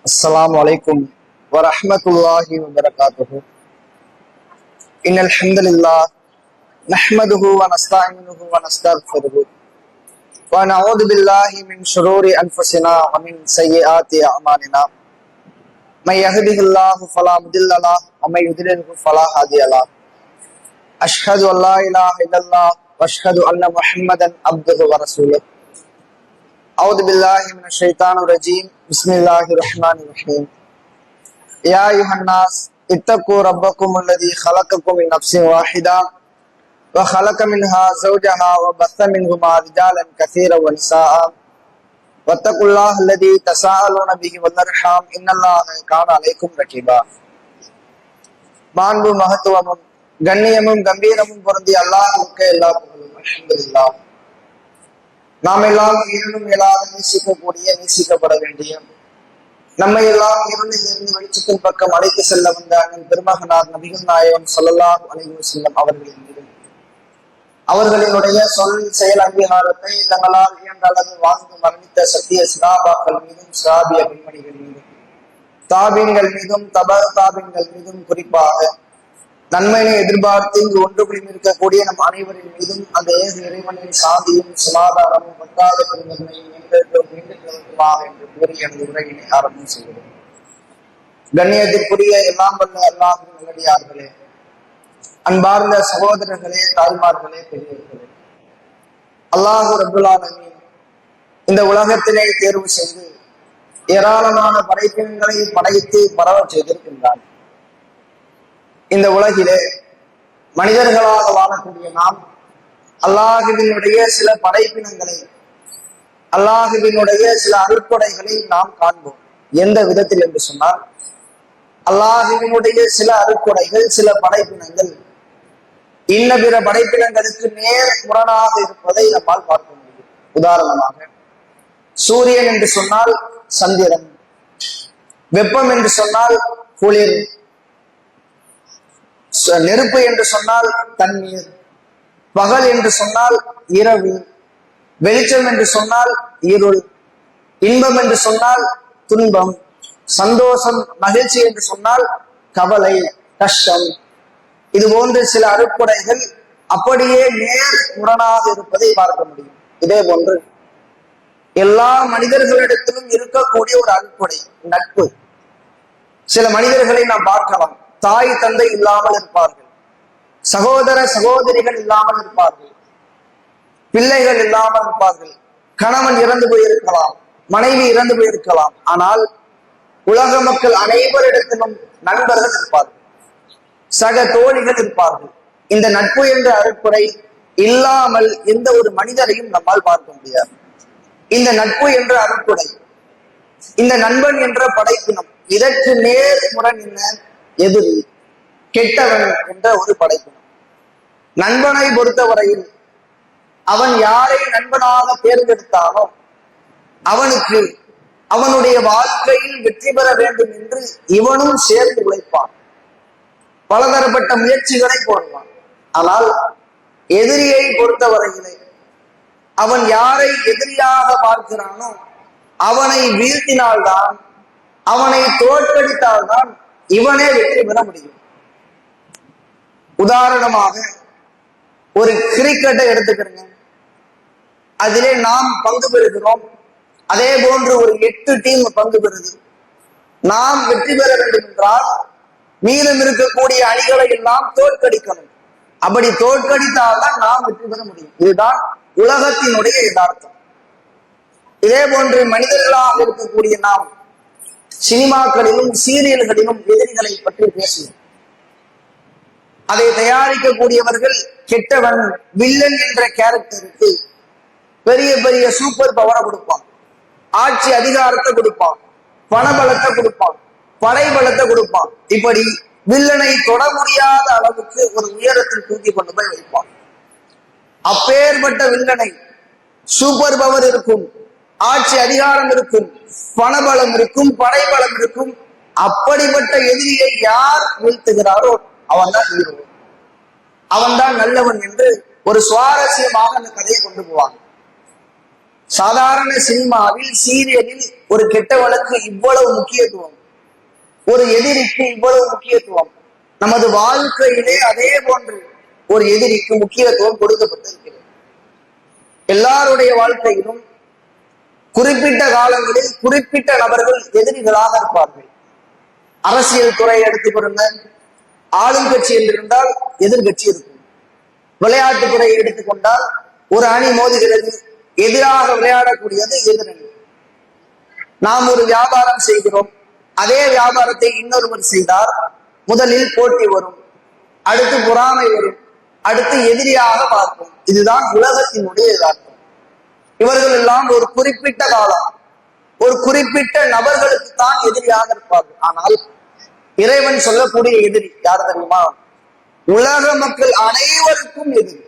السلام عليكم ورحمة الله وبركاته. إن الحمد لله نحمده ونستعينه ونستغفره ونعوذ بالله من شرور أنفسنا ومن سيئات أعمالنا. من يهده الله فلا مضل له ومن يضلله فلا هادي له. أشهد أن لا إله إلا الله وأشهد أن محمدا عبده ورسوله. أعوذ بالله من الشيطان الرجيم. بسم الله الرحمن الرحيم. يا أيها الناس اتقوا ربكم الذي خلقكم من نفس واحدة وخلق منها زوجها وبث منهما رجالا كثيرا ونساء واتقوا الله الذي تساءلون به والأرحام إن الله كان عليكم رقيبا. மாண்பு மகத்துவமும் கண்ணியமும் கம்பீரமும் பொருந்திய அல்லாஹ்வுக்கு எல்லா புகழும். அல்ஹம்துலில்லாஹ். நாம் எல்லாம் இருளும் எல்லாரும் நேசிக்கப்பட வேண்டிய நம்மை எல்லாம் இருளில் இருந்து வெளிச்சத்தின் பக்கம் அழைத்து செல்ல வந்த அண்ணன் பெருமகனார் நபிகள் நாயகம் ஸல்லல்லாஹு அலைஹி வஸல்லம் அவர்களின் மீதும் அவர்களினுடைய சொல் செயல் அங்கீகாரத்தை தங்களால் இயன்ற அளவு வாழ்ந்து மரணித்த சத்திய சிகாபாக்கள் மீதும் சாபிய பெண்மணிகள் மீதும் தாபீன்கள் மீதும் தாபீன்கள் மீதும் குறிப்பாக நன்மையை எதிர்பார்த்து இங்கு ஒன்று குழுமி இருக்கக்கூடிய நம் அனைவரின் மீதும் அந்த ஏக இறைவனின் சாந்தியும் சமாதானமும் பட்டாத பெருந்தன்மையும் மீண்டுமாக என்று கூறி எனது உரையினை ஆரம்பம் செய்கிறேன். கண்ணியத்திற்குரிய எல்லாம் வல்ல அல்லாஹ்வின் நல்லடியார்களே, அன்பார்ந்த சகோதரர்களே, தாய்மார்களே, பெரியவர்களே, அல்லாஹ் ரப்பல் ஆலமீன் இந்த உலகத்திலே தேர்வு செய்து ஏராளமான படைப்பினங்களை படைத்து பரவ செய்திருக்கின்றார். இந்த உலகிலே மனிதர்களாக வாழக்கூடிய நாம் அல்லாஹுவினுடைய சில படைப்பினங்களை, அல்லாஹுவினுடைய சில அருட்கொடைகளை நாம் காண்போம். எந்த விதத்தில் என்று சொன்னால், அல்லாஹுவினுடைய சில அருட்கொடைகள், சில படைப்பினங்கள் இன்ன பிற படைப்பினங்களுக்கு நேர் முரணாக இருப்பதை நம்மால் பார்க்க முடியும். உதாரணமாக, சூரியன் என்று சொன்னால் சந்திரன், வெப்பம் என்று சொன்னால் குளிர், நெருப்பு என்று சொன்னால் தண்ணீர், பகல் என்று சொன்னால் இரவு, வெளிச்சம் என்று சொன்னால் இருள், இன்பம் என்று சொன்னால் துன்பம், சந்தோஷம் மகிழ்ச்சி என்று சொன்னால் கவலை கஷ்டம். இது போன்ற சில அருட்கொடைகள் அப்படியே நேர் முரணாக இருப்பதை பார்க்க முடியும். இதே போன்று எல்லா மனிதர்களிடத்திலும் இருக்கக்கூடிய ஒரு அருட்கொடை நட்பு. சில மனிதர்களை நாம் பார்க்கலாம், தாய் தந்தை இல்லாமல் இருப்பார்கள், சகோதர சகோதரிகள் இல்லாமல் இருப்பார்கள், பிள்ளைகள் இல்லாமல் இருப்பார்கள், கணவன் இறந்து போயிருக்கலாம், மனைவி இறந்து போயிருக்கலாம். ஆனால் உலக மக்கள் அனைவரிடத்திலும் நண்பர்கள் இருப்பார்கள், சக தோழிகள் இருப்பார்கள். இந்த நட்பு என்ற அருட்கொடை இல்லாமல் எந்த ஒரு மனிதரையும் நம்மால் பார்க்க முடியாது. இந்த நட்பு என்ற அருட்கொடை, இந்த நண்பன் என்ற படைப்பினம், இதற்கு நேர் முரண் என்ன? எதிரி, கெட்டவன் என்ற ஒரு படைப்பினம். நண்பனை பொறுத்தவரையில் அவன் யாரை நண்பனாக தேர்ந்தெடுத்தானோ அவனுக்கு அவனுடைய வாழ்க்கையில் வெற்றி பெற வேண்டும் என்று இவனும் சேர்ந்து உழைப்பான், பலதரப்பட்ட முயற்சிகளை போடுவான். ஆனால் எதிரியை பொறுத்தவரையிலே அவன் யாரை எதிரியாக பார்க்கிறானோ அவனை வீழ்த்தினால்தான், அவனை தோற்கடித்தால்தான் இவனே வெற்றி பெற முடியும். உதாரணமாக ஒரு கிரிக்கெட்டை எடுத்துக்கிறேங்க. அதிலே நாம் பங்கு பெறுகிறோம், அதே போன்று ஒரு 8 டீம் பங்கு பெறுது. நாம் வெற்றி பெற வேண்டும் என்றால் மீதம் இருக்கக்கூடிய அணிகளை எல்லாம் தோற்கடிக்கணும். அப்படி தோற்கடித்தால்தான் நாம் வெற்றி பெற முடியும். இதுதான் உலகத்தினுடைய யதார்த்தம். இதே போன்று மனிதர்களாக இருக்கக்கூடிய நாம் சினிமாக்களிலும் சீரியல்களிலும் எதிரிகளை பற்றி பேசுவோம். அதை தயாரிக்கக்கூடியவர்கள் கெட்டவன், வில்லன் என்ற கேரக்டருக்கு பெரிய பெரிய சூப்பர் பவரை கொடுப்பான், ஆட்சி அதிகாரத்தை கொடுப்பான், பணபலத்தை கொடுப்பான், படைபலத்தை கொடுப்பான். இப்படி வில்லனை தொட முடியாத அளவுக்கு ஒரு உயரத்தில் தூக்கி கொண்டு போய் வைப்பான். அப்பேற்பட்ட வில்லனை சூப்பர் பவர் இருக்கும், ஆட்சி அதிகாரம் இருக்கும், பணபலம் இருக்கும், படைபலம் இருக்கும். அப்படிப்பட்ட எதிரியை யார் வீழ்த்துகிறாரோ அவன் தான் ஹீரோ, அவன் தான் நல்லவன் என்று ஒரு சுவாரஸ்யமாக அந்த கதையை கொண்டு போவாங்க. சாதாரண சினிமாவில் சீரியலில் ஒரு கெட்டவனுக்கு இவ்வளவு முக்கியத்துவம், ஒரு எதிரிக்கு இவ்வளவு முக்கியத்துவம், நமது வாழ்க்கையிலே அதே போன்று ஒரு எதிரிக்கு முக்கியத்துவம் கொடுக்கப்பட்டிருக்கிறது. எல்லாருடைய வாழ்க்கையிலும் குறிப்பிட்ட காலங்களில் குறிப்பிட்ட நபர்கள் எதிரிகளாக இருப்பார்கள். அரசியல் துறையை எடுத்துக்கொடுங்க, ஆளும் கட்சி என்று இருந்தால் எதிர்கட்சி இருக்கும். விளையாட்டு துறையை எடுத்துக்கொண்டால் ஒரு அணி மோதுகிறது, எதிராக விளையாடக்கூடியது எதிரணி. நாம் ஒரு வியாபாரம் செய்கிறோம், அதே வியாபாரத்தை இன்னொருவர் செய்தால் முதலில் போட்டி வரும், அடுத்து பொறாமை வரும், அடுத்து எதிரியாக பார்ப்போம். இதுதான் உலகத்தினுடைய யதார்த்தம். இவர்கள் எல்லாம் ஒரு குறிப்பிட்ட காலம், ஒரு குறிப்பிட்ட நபர்களுக்கு தான் எதிரியாக இருப்பார்கள். ஆனால் இறைவன் சொல்லக்கூடிய எதிரி யார் தெரியுமா? உலக மக்கள் அனைவருக்கும் எதிரி.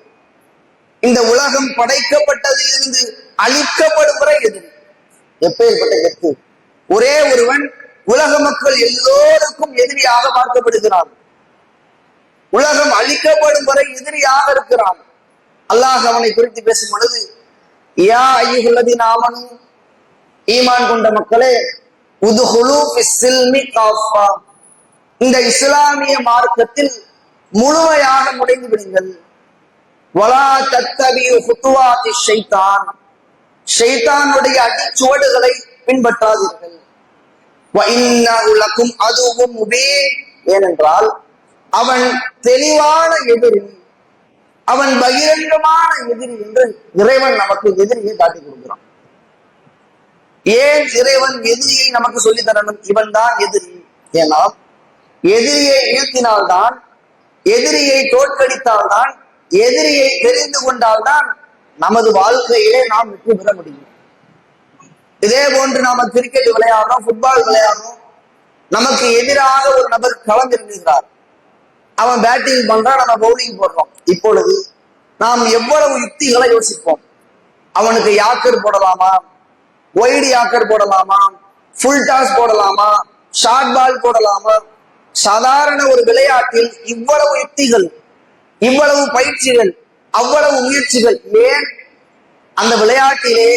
இந்த உலகம் படைக்கப்பட்டதிலிருந்து அழிக்கப்படும் வரை எதிரி. எப்பேற்பட்ட கருத்து! ஒரே ஒருவன் உலக மக்கள் எல்லோருக்கும் எதிரியாக பார்க்கப்படுகிறான். உலகம் அழிக்கப்படும் வரை எதிரியாக இருக்கிறான். அல்லாஹ் அவனை குறித்து பேசும் பொழுது, யா அய்யுஹல்லதீன ஆமனூ, ஈமான் கொண்ட மக்களே, உதுஹுலூ ஃபிஸ்ஸில்மி காஃபா, இந்த இஸ்லாமிய மார்க்கத்தில் முழுமையாக நுழைந்து விடுங்கள். வலா தத்தபிஉ குதுவாத்தி ஷைத்தான், ஷைத்தானுடைய அடிச்சுவடுகளை பின்பற்றாதீர்கள். வ இன்னஹு லகும் அதுவும் முபீன், ஏனென்றால் அவன் தெளிவான எதிரி, அவன் பகிரங்கமான எதிரி என்று இறைவன் நமக்கு எதிரியை காட்டி கொடுக்கிறான். ஏன் இறைவன் எதிரியை நமக்கு சொல்லி தரணும்? இவன் தான் எதிரி. ஏன்னா எதிரியை வீழ்த்தினால்தான், எதிரியை தோற்கடித்தால்தான், எதிரியை தெரிந்து கொண்டால்தான் நமது வாழ்க்கையிலே நாம் வெற்றி பெற முடியும். இதே போன்று நாம கிரிக்கெட் விளையாடுறோம், ஃபுட்பால் விளையாடுறோம், நமக்கு எதிராக ஒரு நபர் களமிறங்குகிறார், அவன் பேட்டிங் பண்றான், நம்ம பவுலிங் போடுறோம். இப்பொழுது நாம் எவ்வளவு யுக்திகளை யோசிப்போம். அவனுக்கு யாக்கர் போடலாமா, ஒய்டு யாக்கர் போடலாமா, ஃபுல் டாஸ் போடலாமா, ஷார்ட் பால் போடலாமா? சாதாரண ஒரு விளையாட்டில் இவ்வளவு யுக்திகள், இவ்வளவு பயிற்சிகள், அவ்வளவு முயற்சிகள். ஏன்? அந்த விளையாட்டிலே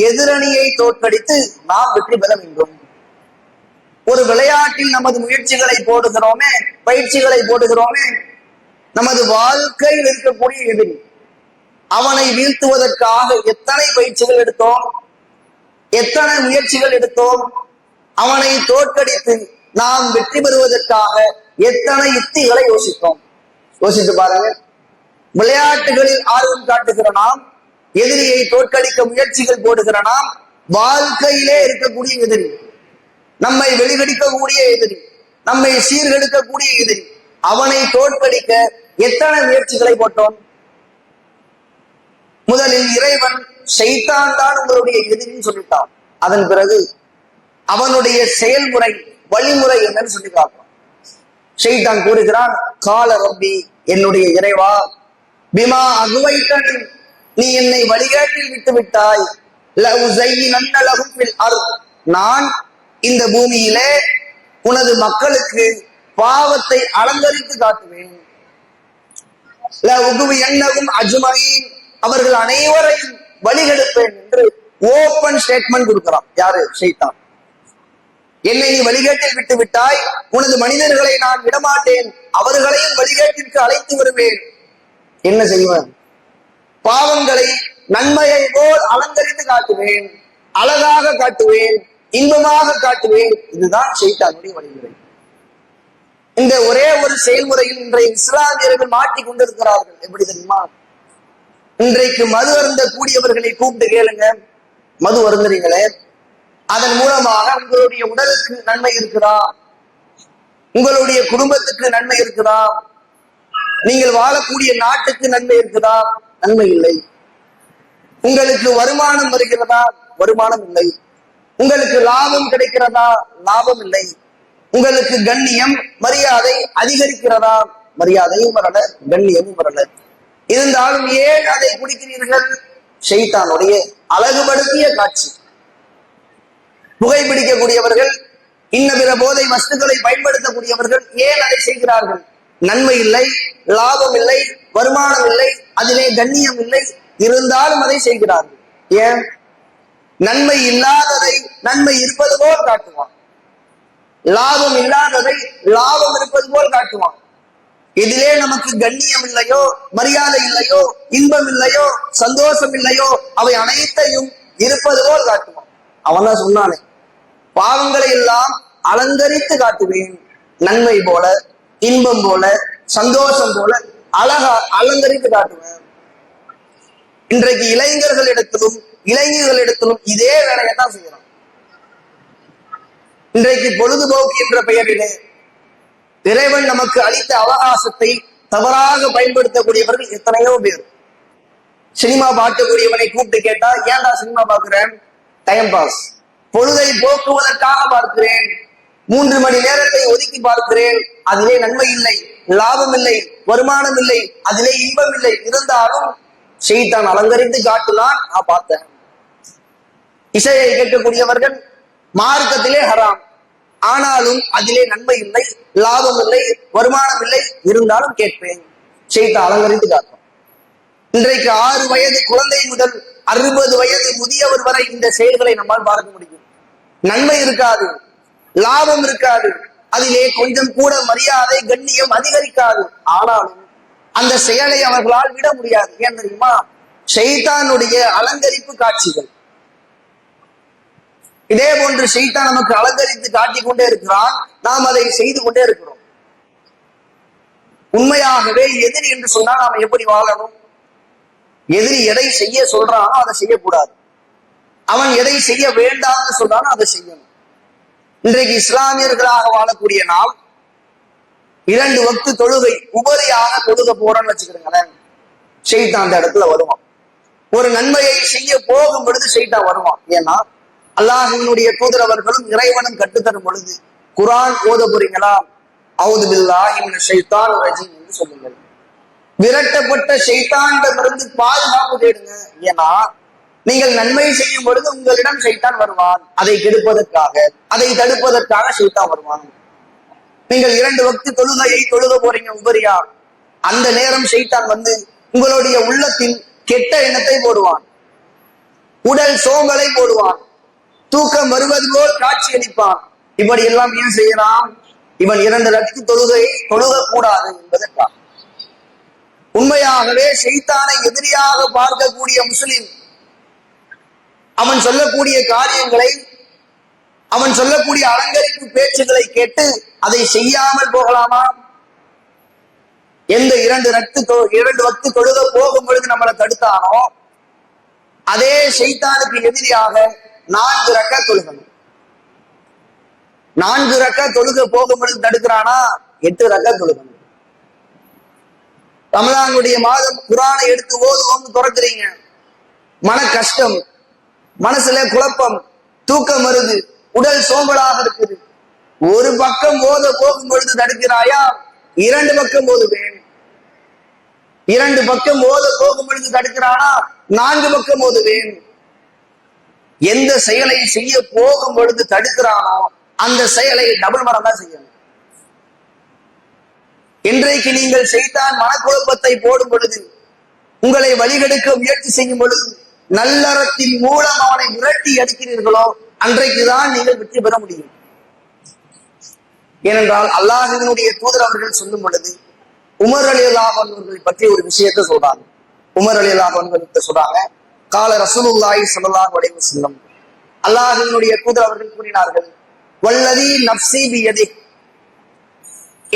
எதிரணியை தோற்கடித்து நாம் வெற்றி பெற வேண்டும். ஒரு விளையாட்டில் நமது முயற்சிகளை போடுகிறோமே, பயிற்சிகளை போடுகிறோமே, நமது வாழ்க்கையில் இருக்கக்கூடிய எதிரி, அவனை வீழ்த்துவதற்காக எத்தனை பயிற்சிகள் எடுத்தோம், எத்தனை முயற்சிகள் எடுத்தோம், அவனை தோற்கடித்து நாம் வெற்றி பெறுவதற்காக எத்தனை யுக்திகளை யோசித்தோம். யோசித்து பாருங்க. விளையாட்டுகளில் ஆர்வம் காட்டுகிற நாம், எதிரியை தோற்கடிக்க முயற்சிகள் போடுகிற நாம், வாழ்க்கையிலே இருக்கக்கூடிய எதிரி, நம்மை வெளிகடிக்கக்கூடிய எதிரி, நம்மை சீர்கெடுக்கக்கூடிய எதிரி, அவனை தோற்கடிக்க எத்தனை முயற்சிகளை போட்டோம். முதலில் இறைவன் ஷைத்தான் தான் உங்களுடைய எதிரின்னு சொல்லிட்டான். அதன் பிறகு அவனுடைய செயல்முறை, வழிமுறை என்னன்னு சொல்லி காட்டுறான். ஷைத்தான் கூறுகிறான், கால ரப்பி, என்னுடைய இறைவா, பிமா அகுவைத்தனி, நீ என்னை வழிகாட்டில் விட்டு விட்டாய், லஉஸையினன்ன லஹும் ஃபில் அர்த், நான் இந்த பூமியிலே உனது மக்களுக்கு பாவத்தை அலங்கரித்து காட்டுவேன். லஉகுவியன்னஹும் அஜ்மஈன், அவர்கள் அனைவரையும் வழிகெடுப்பேன் என்று ஓபன் ஸ்டேட்மெண்ட் கொடுக்கிறான். யாரு? ஷைத்தான். என்னை நீ வழிகேட்டில் விட்டு விட்டாய், உனது மனிதர்களை நான் விடமாட்டேன், அவர்களையும் வழிகேட்டிற்கு அழைத்து வருவேன். என்ன செய்வேன்? பாவங்களை நன்மையை போல் அலங்கரித்து காட்டுவேன், அழகாக காட்டுவேன், இன்பமாக காட்டுவேன். இதுதான் ஷைத்தானுடைய வழிமுறை. இந்த ஒரே ஒரு செயல்முறையில் இன்றைய இஸ்லாமியர்கள் மாட்டிக் கொண்டிருக்கிறார்கள். எப்படி தெரியுமா? இன்றைக்கு மது அருந்த கூடியவர்களை கூப்பிட்டு கேளுங்க, மது அருந்துறீங்களே, அதன் மூலமாக உங்களுடைய உடலுக்கு நன்மை இருக்குதா? உங்களுடைய குடும்பத்துக்கு நன்மை இருக்குதா? நீங்கள் வாழக்கூடிய நாட்டுக்கு நன்மை இருக்குதா? நன்மை இல்லை. உங்களுக்கு வருமானம் வருகிறதா? வருமானம் இல்லை. உங்களுக்கு லாபம் கிடைக்கிறதா? லாபம் இல்லை. உங்களுக்கு கண்ணியம், மரியாதை அதிகரிக்கிறதா? மரியாதையும் வரல, கண்ணியமும் வரல. இருந்தாலும் ஏன் அதை குடிக்கிறீர்கள்? ஷைத்தானுடைய அழகுபடுத்திய காட்சி. புகைப்பிடிக்கக்கூடியவர்கள், இன்ன பிற போதை வஸ்துக்களை பயன்படுத்தக்கூடியவர்கள் ஏன் அதை செய்கிறார்கள்? நன்மை இல்லை, லாபம் இல்லை, வருமானம் இல்லை, அதிலே கண்ணியம் இல்லை, இருந்தாலும் அதை செய்கிறார்கள். ஏன்? நன்மை இல்லாததை நன்மை இருப்பது போல் காட்டுவான். லாபம் இல்லாததை லாபம் இருப்பது போல் காட்டுவான். இதிலே நமக்கு கண்ணியம் இல்லையோ, மரியாதை இல்லையோ, இன்பம் இல்லையோ, சந்தோஷம் இல்லையோ, அவை அனைத்தையும் இருப்பது போல் காட்டுவான். அவன் தான் சொன்னானே, பாவங்களை எல்லாம் அலங்கரித்து காட்டுவேன், நன்மை போல, இன்பம் போல, சந்தோஷம் போல அழகா அலங்கரித்து காட்டுவேன். இன்றைக்கு இளைஞர்களிடத்திலும் இதே வேலையை தான் செய்யறோம். இன்றைக்கு பொழுதுபோக்கு என்ற பெயரிலே இறைவன் நமக்கு அளித்த அவகாசத்தை தவறாக பயன்படுத்தக்கூடியவர்கள் எத்தனையோ பேர். சினிமா பார்க்கக்கூடியவனை கூப்பிட்டு கேட்டா, ஏன்டா சினிமா பார்க்கிறேன்? டைம் பாஸ், பொழுதை போக்குவதற்காக பார்க்கிறேன், 3 மணி நேரத்தை ஒதுக்கி பார்க்கிறேன், அதிலே நன்மை இல்லை, லாபம் இல்லை, வருமானம் இல்லை, அதிலே இன்பம் இல்லை, இருந்தாலும் ஷைத்தான் அலங்கரித்து காட்டுதான் நான் பார்த்தேன். இசையை கேட்கக்கூடியவர்கள் மார்க்கத்திலே ஹராம், ஆனாலும் அதிலே நன்மை இல்லை, லாபம் இல்லை, வருமானம் இல்லை, இருந்தாலும் கேட்பேன், ஷைத்தான் அலங்கரித்து காட்டும். இன்றைக்கு 6 வயது குழந்தை முதல் 60 வயது முதியவர் வரை இந்த செயல்களை நம்மால் பார்க்க முடியும். நன்மை இருக்காது, லாபம் இருக்காது, அதிலே கொஞ்சம் கூட மரியாதை கண்ணியம் அதிகரிக்காது, ஆனாலும் அந்த செயலை அவர்களால் விட முடியாது. ஏன் தெரியுமா? ஷைத்தானுடைய அலங்கரிப்பு காட்சிகள். இதே போன்று ஷைத்தான் நமக்கு அலங்கரித்து காட்டிக் கொண்டே இருக்கிறான், நாம் அதை செய்து கொண்டே இருக்கிறோம். உண்மையாகவே எதிரி என்று சொன்னா நாம எப்படி வாழணும்? எதிரி எதை செய்ய சொல்றானோ அதை செய்யக்கூடாது, அவன் எதை செய்ய வேண்டாம்னு சொல்றானோ அதை செய்யணும். இன்றைக்கு இஸ்லாமியர்களாக வாழக்கூடிய நாம் 2 வக்து தொழுகை உபரியாக தொழுக போறோம்னு வச்சுக்கிறீங்களேன், ஷைத்தான் அந்த இடத்துல வருவான். ஒரு நன்மையை செய்ய போகும் பொழுது ஷைத்தான் வருவான். ஏன்னா அல்லாஹ்வினுடைய தூதர் அவர்களும் இறைவனும் கட்டுத்தரும் பொழுது குர்ஆன் ஓத போறீங்களா, அஊது பில்லாஹி மினஷ் ஷைத்தானிர் ரஜீம் என்று சொல்லுங்கள். விரட்டப்பட்ட ஷைத்தானிடமிருந்து பாதுகாப்பு தேடுங்க. ஏன்னா நீங்கள் நன்மை செய்யும் பொழுது உங்களிடம் ஷைத்தான் வருவான், அதை கெடுப்பதற்காக, அதை தடுப்பதற்காக ஷைத்தான் வருவான். நீங்கள் 2 வக்து தொழுகையை தொழுக போறீங்க உபரியா, அந்த நேரம் ஷைத்தான் வந்து உங்களுடைய உள்ளத்தில் கெட்ட எண்ணத்தை போடுவான், உடல் சோம்பலை போடுவான், தூக்கம் வருவது போல் காட்சி அளிப்பான். இப்படி எல்லாம் ஏன் செய்யலாம்? இவன் 2 வக்து தொழுகையை தொழுக கூடாது என்பதற்காக. உண்மையாகவே ஷைத்தானை எதிரியாக பார்க்கக்கூடிய முஸ்லிம் அவன் சொல்லக்கூடிய காரியங்களை, அவன் சொல்லக்கூடிய அலங்கரிப்பு பேச்சுகளை கேட்டு அதை செய்யாமல் போகலாமா? எந்த 2 வக்து தொழுக போகும் பொழுது நம்மளை தடுத்தானோ அதே ஷைத்தானுக்கு எதிரியாக 4 ரக்காத் தொழுகணும். 4 ரக்காத் தொழுக போகும் பொழுது தடுக்கிறானா 8 ரக்காத் தொழுகணும். ரமலானுடைய மாதம் குர்ஆனை எடுத்து ஓதுவோம்னு துறக்கிறீங்க, மன கஷ்டம், மனசுல குழப்பம், தூக்கம் வருது, உடல் சோம்பலாக இருக்குது, ஒரு பக்கம் ஓத போகும் பொழுது தடுக்கிறாயா? 2 பக்கம் ஓதுவேன். 2 பக்கம் ஓத போகும் பொழுது தடுக்கிறானா 4 பக்கம் ஓதுவேன். எந்த செயலை செய்ய போகும் பொழுது தடுக்கிறானோ அந்த செயலை டபுள் மரம் தான் செய்யணும். இன்றைக்கு நீங்கள் ஷைத்தான் மனக்குழப்பத்தை போடும் பொழுது, உங்களை வழிகெடுக்க முயற்சி செய்யும் பொழுது நல்லறத்தின் மூலம் அவனை விரட்டி அடிக்கிறீர்களோ அன்றைக்குதான் நீங்கள் வெற்றி பெற முடியும். ஏனென்றால் அல்லாஹ்வினுடைய தூதர் அவர்கள் சொல்லும் பொழுது உமர் ரலியல்லாஹு அன்ஹு அவர்கள் பற்றி ஒரு விஷயத்தை சொல்றாங்க. உமர் ரலியல்லாஹு அன்ஹு சொல்றாங்க, கால ரசூலுல்லாஹி ஸல்லல்லாஹு அலைஹி வஸல்லம், அல்லாஹ்வினுடைய தூதர் அவர்கள் கூறினார்கள், வல்லதி நஃப்ஸி பியதி,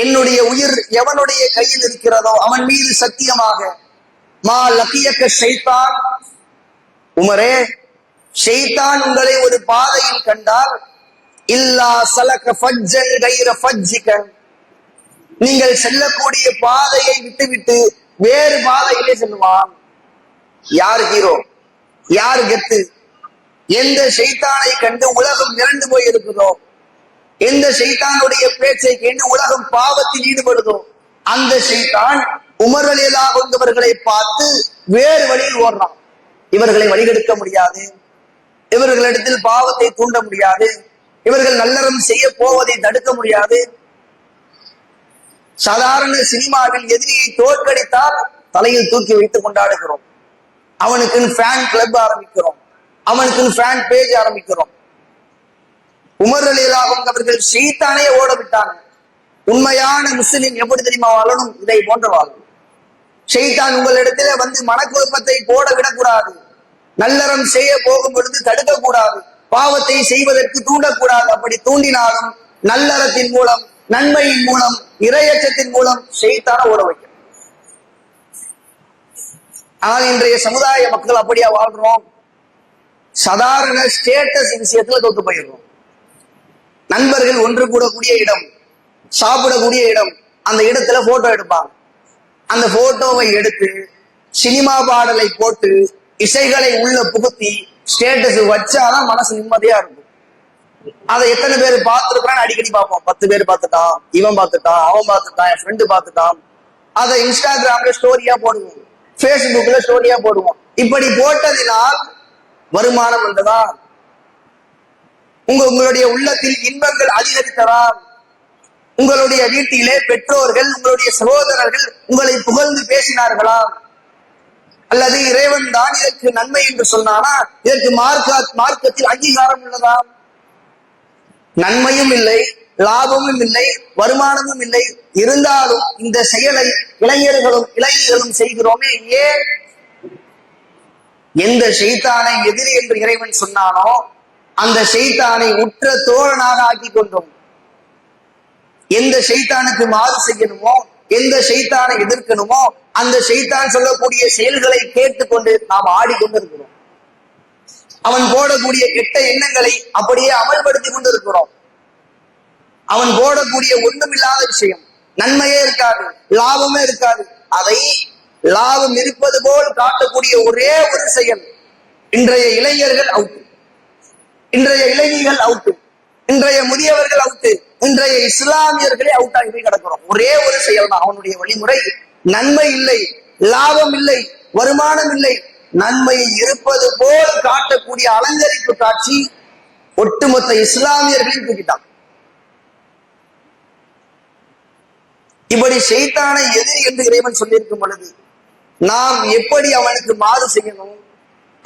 என்னுடைய உயிர் எவனுடைய கையில் இருக்கிறதோ அவன் மீது சத்தியமாக, மா லக்கியக்க ஷைத்தான், உமரே ஷைத்தான் உங்களை ஒரு பாதையில் கண்டால், இல்லா சலக ஃபஜ்ஜன் கைர ஃபஜ்ஜிக, நீங்கள் செல்லக்கூடிய பாதையை விட்டுவிட்டு வேறு பாதையிலே செல்லுவான். யார் ஹீரோ, யார் கெத்து? எந்த ஷைத்தானை கண்டு உலகம் மிரண்டு போய் இருக்குதோ, எந்த ஷைத்தானுடைய பேச்சை கேட்டு உலகம் பாவத்தில் ஈடுபடுதோ அந்த ஷைத்தான் உமர் ரலியல்லாஹு அன்ஹு அவர்களை பார்த்து வேறு வழியில் ஓடுறான். இவர்களை வழிகெடுக்க முடியாது, இவர்களிடத்தில் பாவத்தை தூண்ட முடியாது, இவர்கள் நல்லறம் செய்ய போவதை தடுக்க முடியாது. சாதாரண சினிமாவில் எதிரியை தோற்கடித்தால் தலையில் தூக்கி வைத்து கொண்டாடுகிறோம், அவனுக்கு ஃபேன் கிளப் ஆரம்பிக்கிறோம், அவனுக்கு ஃபேன் பேஜ் ஆரம்பிக்கிறோம். உமர் ரலியல்லாஹு அன்ஹு அவர்கள் ஷைத்தானே ஓட விட்டாங்க. உண்மையான முஸ்லிம் எப்படி தெரியுமா வாழணும்? இதை போன்ற வாழும். ஷைத்தான் உங்களிடத்திலே வந்து மனக்குழப்பத்தை போட விடக்கூடாது. நல்லறம் செய்ய போகும் பொழுது தடுக்க கூடாது. பாவத்தை செய்வதற்கு தூண்டக்கூடாது. அப்படி தூண்டினாலும் நல்லறத்தின் மூலம், நன்மையின் மூலம், இறையச்சத்தின் மூலம் ஷைத்தான ஓட வைக்கும். ஆனால் இன்றைய சமுதாய மக்கள் அப்படியா வாழ்றோம்? சாதாரண ஸ்டேட்டஸ் விஷயத்துல தொட்டு போயிடுறோம். நண்பர்கள் ஒன்று கூடக்கூடிய இடம், சாப்பிடக்கூடிய இடம், அந்த இடத்துல போட்டோ எடுப்பாங்க. அந்த போட்டோவை எடுத்து சினிமா பாடலை போட்டு இசைகளை உள்ள புகுத்தி ஸ்டேட்டஸ் வச்சாதான் மனசு நிம்மதியா இருக்கும். அதை எத்தனை பேர் பார்த்துருக்கான்னு அடிக்கடி பார்ப்போம். 10 பேர் பார்த்துட்டான், இவன் பார்த்துட்டான், அவன் பார்த்துட்டான், என் ஃப்ரெண்டு பார்த்துட்டான். அதை இன்ஸ்டாகிராம்ல ஸ்டோரியா போடுவோம், பேஸ்புக்ல ஸ்டோரியா போடுவோம். இப்படி போட்டதினால் வருமானம் வந்ததா? உங்களுடைய உள்ளத்தில் இன்பங்கள் அதிகரித்ததா? உங்களுடைய வீட்டிலே பெற்றோர்கள், உங்களுடைய சகோதரர்கள் உங்களை புகழ்ந்து பேசினார்களா? அல்லது இறைவன் தான் இதற்கு நன்மை என்று சொன்னானா? இதற்கு மார்க்கத்தில் அங்கீகாரம் உள்ளதா? நன்மையும் இல்லை, லாபமும் இல்லை, வருமானமும் இல்லை. இருந்தாலும் இந்த செயலை இளைஞர்களும் செய்கிறோமே, ஏன்? எந்த ஷைத்தானை எதிரி என்று இறைவன் சொன்னானோ அந்த ஷைத்தானை உற்ற தோழனாக ஆக்கி கொண்டோம். எந்த ஷைத்தானுக்கு மாறு செய்யணுமோ, எந்த ஷைத்தானை எதிர்க்கணுமோ அந்த ஷைத்தான் சொல்லக்கூடிய செயல்களை கேட்டுக்கொண்டு நாம் ஆடிக்கொண்டிருக்கிறோம். அவன் போடக்கூடிய கெட்ட எண்ணங்களை அப்படியே அமல்படுத்தி கொண்டிருக்கிறோம். அவன் போடக்கூடிய ஒன்றுமில்லாத விஷயம், நன்மையே இருக்காது, லாபமே இருக்காது. அதை லாபம் இருப்பது போல் காட்டக்கூடிய ஒரே ஒரு செயல். இன்றைய இளைஞர்கள் அவுட்டு, இன்றைய இளைஞர்கள் அவுட்டு, இன்றைய முதியவர்கள் அவுட்டு, இன்றைய இஸ்லாமியர்களே அவுட் ஆகி கிடக்கிறோம். ஒரே ஒரு செயல் தான் அவனுடைய வழிமுறை. நன்மை இல்லை, லாபம் இல்லை, வருமானம் இல்லை. நன்மை இருப்பது போல் காட்டக்கூடிய அலங்கரிப்பு காட்சி ஒட்டுமொத்த இஸ்லாமியர்களையும் தூக்கிட்டான். இப்படி ஷைத்தானை எதிரி என்று இறைவன் சொல்லியிருக்கும் பொழுது நாம் எப்படி அவனுக்கு மாறு செய்யணும்,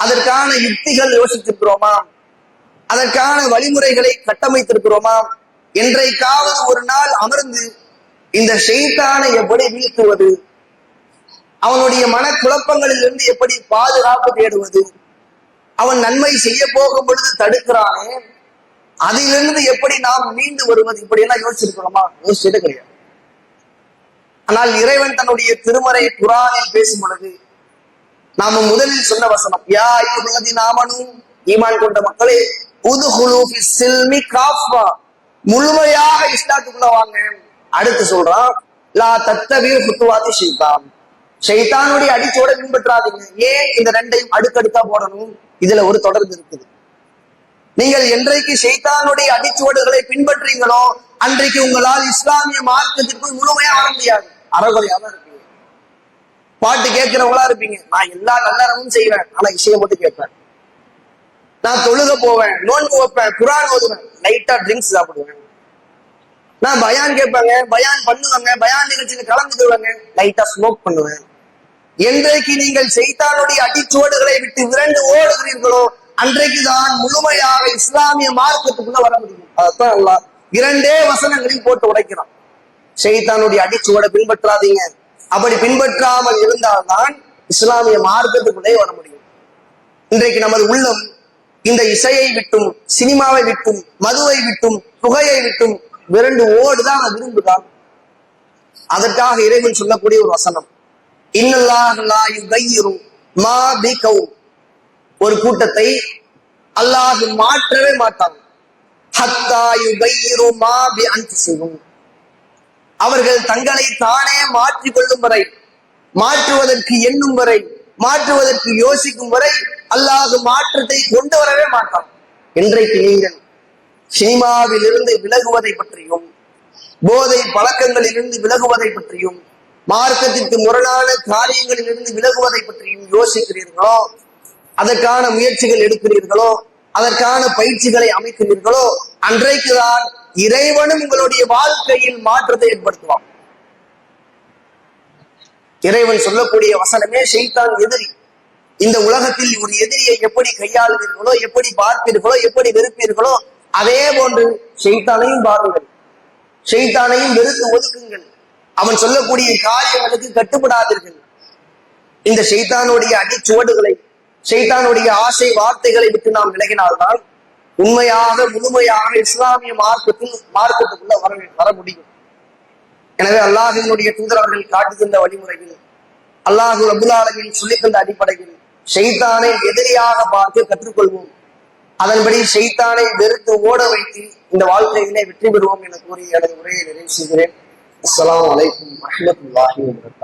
அதற்கான யுக்திகள் யோசித்திருக்கிறோமா? அதற்கான வழிமுறைகளை கட்டமைத்திருக்கிறோமா? என்றைக்காவது ஒரு நாள் அமர்ந்து இந்த ஷைத்தானை எப்படி வீழ்த்துவது, அவனுடைய மனக்குழப்பங்களில் இருந்து எப்படி பாதுகாப்பு தேடுவது, அவன் நன்மை செய்ய போகும் பொழுது தடுக்கிறானே அதிலிருந்து எப்படி நாம் மீண்டு வருவது, இப்படி எல்லாம் யோசிச்சிருக்கிறோமா? யோசிச்சது கிடையாது. ஆனால் இறைவன் தன்னுடைய திருமறை குர்ஆனில் பேசும் பொழுது நாம முதலில் சொன்ன வசனம், யா அய்யுஹல்லதீன ஆமனூ, ஈமான் கொண்ட மக்களே, உதுஹுலூ ஃபிஸ்ஸில்மி காஃபா, முழுமையாக இஸ்லாத்துக்குள்ள வாங்க. அடுத்து சொல்றான், லா தத்தபிஉ குத்துவாத்தி ஷைத்தான், ஷைத்தானுடைய அடிச்சோட பின்பற்றாதீங்க. ஏன் இந்த ரெண்டையும் அடுக்கடுக்கா போடணும்? இதுல ஒரு தொடர்பு இருக்குது. நீங்கள் என்றைக்கு ஷைத்தானுடைய அடிச்சுவடுகளை பின்பற்றீங்களோ அன்றைக்கு உங்களால் இஸ்லாமிய மார்க்கத்திற்குள் முழுமையா வர முடியாது. அறகுறையாக இருப்பீங்க, பாட்டு கேட்கிறவங்களா இருப்பீங்க. நான் எல்லா நல்லறமும் செய்வேன், ஆனா இசையை மட்டும் கேட்பேன். நான் தொழுக போவேன், நோன்பு வைப்பேன், குர்ஆன் ஓதுவேன், லைட்டா ட்ரிங்க்ஸ் சாப்பிடுவேன். நான் பயான் கேட்பேங்க, பயான் பண்ணுவாங்க, பயான் நிகழ்ச்சியில கலந்துக்குவாங்க, லைட்டா ஸ்மோக் பண்ணுவேன். என்றைக்கு நீங்கள் ஷைத்தானுடைய அடிச்சுவடுகளை விட்டு விரண்டு ஓடுகிறீர்களோ அன்றைக்குதான் முழுமையாக இஸ்லாமிய மார்க்கத்துக்குள்ள வர முடியும். அதான் அல்லாஹ் 2 வசனங்களில் போட்டு உடைக்கிறான். ஷைத்தானுடைய அடிச்சுவடை பின்பற்றாதீங்க, அப்படி பின்பற்றாமல் இருந்தால்தான் இஸ்லாமிய மார்க்கத்துக்குள்ளே வர முடியும். இன்றைக்கு நமது உள்ளம் இந்த இசையை விட்டும், சினிமாவை விட்டும், மதுவை விட்டும், புகையை விட்டும் விரண்டு ஓடுதான், விரும்புதான். அதற்காக இறைவன் சொல்லக்கூடிய ஒரு வசனம், இன்னல்லாஹ் லா யுகையிரு மா பிகௌம், ஒரு கூட்டத்தை அல்லாஹ் மாற்றவே மாட்டான். ஹத்தா யுகையிரு மா பி அன்ஃபுஸிஹிம், அவர்கள் தங்களை தானே மாற்றிக் கொள்ளும் வரை, மாற்றுவதற்கு எண்ணும் வரை, மாற்றுவதற்கு யோசிக்கும் வரை அல்லாஹ் மாற்றத்தை கொண்டு வரவே மாட்டான். இன்றைக்கு நீங்கள் சினிமாவில் இருந்து விலகுவதை பற்றியும், போதை பழக்கங்களில் இருந்து விலகுவதை பற்றியும், மார்க்கத்திற்கு முரணான காரியங்களில் இருந்து விலகுவதை பற்றியும் யோசிக்கிறீர்களோ, அதற்கான முயற்சிகள் எடுக்கிறீர்களோ, அதற்கான பயிற்சிகளை அமைக்கிறீர்களோ, அன்றைக்குதான் இறைவனும் உங்களுடைய வாழ்க்கையில் மாற்றத்தை ஏற்படுத்துவான். இறைவன் சொல்லக்கூடிய வசனமே ஷைத்தான் எதிரி. இந்த உலகத்தில் ஒரு எதிரியை எப்படி கையாளுவீர்களோ, எப்படி பார்ப்பீர்களோ, எப்படி வெறுப்பீர்களோ, அதே போன்று ஷைத்தானையும் பாருங்கள், ஷைத்தானையும் வெறுத்து ஒதுக்குங்கள். அவன் சொல்லக்கூடிய காரியங்களுக்கு கட்டுப்படாதீர்கள். இந்த ஷைத்தானுடைய அடிச்சுவடுகளை, ஷைத்தானுடைய ஆசை வார்த்தைகளை விட்டு நாம் விலகினால்தான் உண்மையாக முழுமையாக இஸ்லாமிய மார்க்கத்துக்குள்ள வர முடியும். எனவே அல்லாஹ்வினுடைய தூதர் அவர்கள் காட்டுகின்ற வழிமுறையில், அல்லாஹ் ரப்பல் ஆலமீன் சொல்லித்தந்த அடிப்படையில் ஷைத்தானை எதிரியாக பார்த்து கற்றுக்கொள்வோம். அதன்படி ஷைத்தானை வெறுத்து ஓட வைத்து இந்த வாழ்க்கையிலே வெற்றி பெறுவோம் என கூறி எனது உரையை நிறைவு செய்கிறேன். அஸ்ஸலாமு அலைக்கும் வரஹ்மத்துல்லாஹி வபரகாத்துஹு.